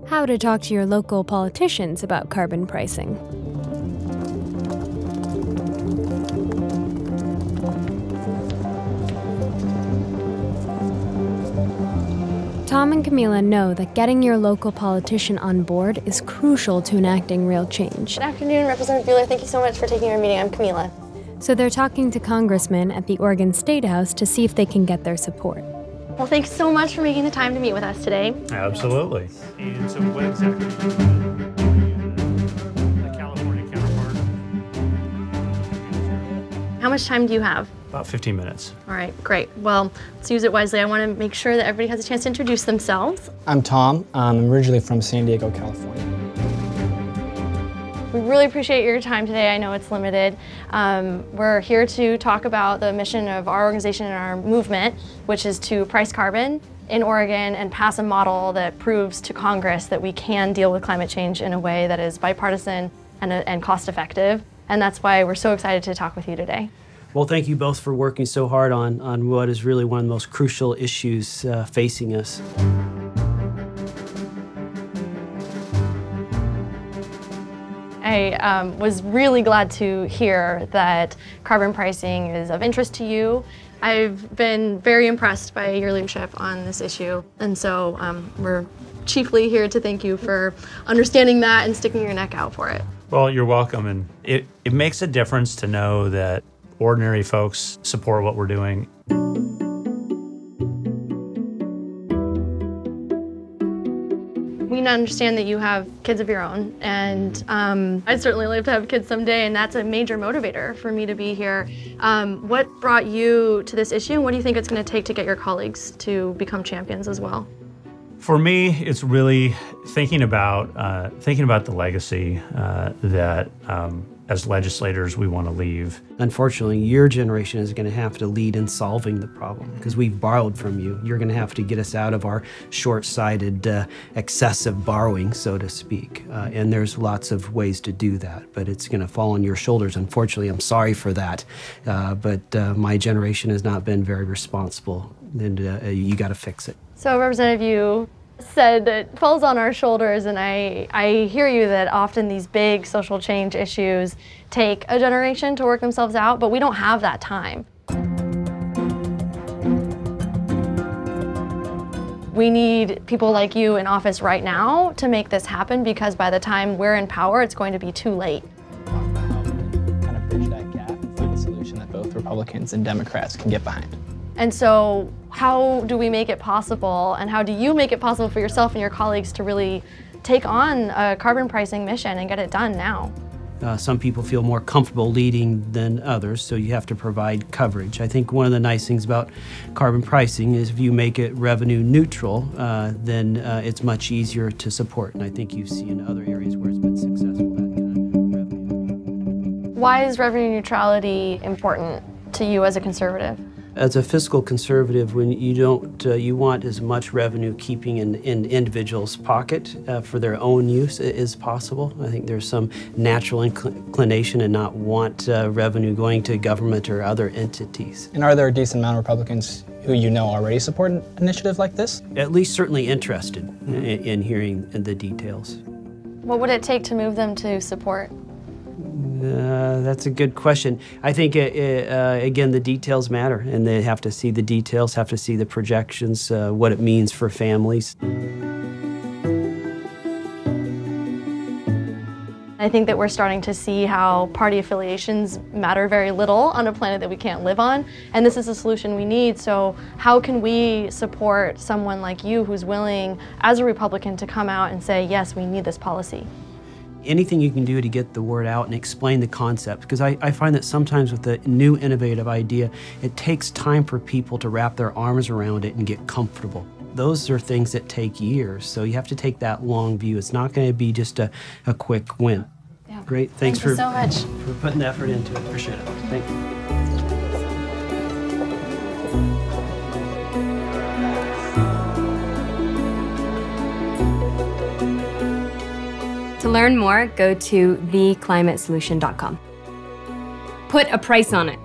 How to talk to your local politicians about carbon pricing. Tom and Camila know that getting your local politician on board is crucial to enacting real change. Good afternoon, Representative Bueller. Thank you so much for taking our meeting. I'm Camila. So they're talking to congressmen at the Oregon State House to see if they can get their support. Well, thanks so much for making the time to meet with us today. Absolutely. And so what exactly the California counterpart? How much time do you have? About 15 minutes. All right, great. Well, let's use it wisely. I want to make sure that everybody has a chance to introduce themselves. I'm Tom. I'm originally from San Diego, California. We really appreciate your time today. I know it's limited. We're here to talk about the mission of our organization and our movement, which is to price carbon in Oregon and pass a model that proves to Congress that we can deal with climate change in a way that is bipartisan and cost-effective. And that's why we're so excited to talk with you today. Well, thank you both for working so hard on what is really one of the most crucial issues facing us. I was really glad to hear that carbon pricing is of interest to you. I've been very impressed by your leadership on this issue, and so we're chiefly here to thank you for understanding that and sticking your neck out for it. Well, you're welcome, and it makes a difference to know that ordinary folks support what we're doing. We understand that you have kids of your own, and I'd certainly like to have kids someday, and that's a major motivator for me to be here. What brought you to this issue, and what do you think it's going to take to get your colleagues to become champions as well? For me, it's really thinking about the legacy that as legislators we want to leave. Unfortunately, your generation is going to have to lead in solving the problem because we've borrowed from you. You're going to have to get us out of our short-sighted, excessive borrowing, so to speak. And there's lots of ways to do that, but it's going to fall on your shoulders. Unfortunately, I'm sorry for that, but my generation has not been very responsible, and you got to fix it. So, Representative, you said that it falls on our shoulders, and I hear you that often these big social change issues take a generation to work themselves out, but we don't have that time. We need people like you in office right now to make this happen, because by the time we're in power, it's going to be too late. Kind of bridge that gap and find a solution that both Republicans and Democrats can get behind. And so how do we make it possible, and how do you make it possible for yourself and your colleagues to really take on a carbon pricing mission and get it done now? Some people feel more comfortable leading than others, so you have to provide coverage. I think one of the nice things about carbon pricing is if you make it revenue neutral, then it's much easier to support. And I think you see in other areas where it's been successful, that kind of revenue. Why is revenue neutrality important to you as a conservative? As a fiscal conservative, when you don't, you want as much revenue keeping in individuals' pocket for their own use as possible. I think there's some natural inclination to not want revenue going to government or other entities. And are there a decent amount of Republicans who you know already support an initiative like this? At least certainly interested in hearing the details. What would it take to move them to support? That's a good question. I think, again, the details matter, and they have to see the details, have to see the projections, what it means for families. I think that we're starting to see how party affiliations matter very little on a planet that we can't live on, and this is a solution we need. So how can we support someone like you who's willing, as a Republican, to come out and say, yes, we need this policy? Anything you can do to get the word out and explain the concept, because I find that sometimes with a new innovative idea, it takes time for people to wrap their arms around it and get comfortable. Those are things that take years, so you have to take that long view. It's not going to be just a quick win. Yeah. Great, Thank you so much for putting the effort into it. Appreciate it. Thank you. To learn more, go to theclimatesolution.com. Put a price on it.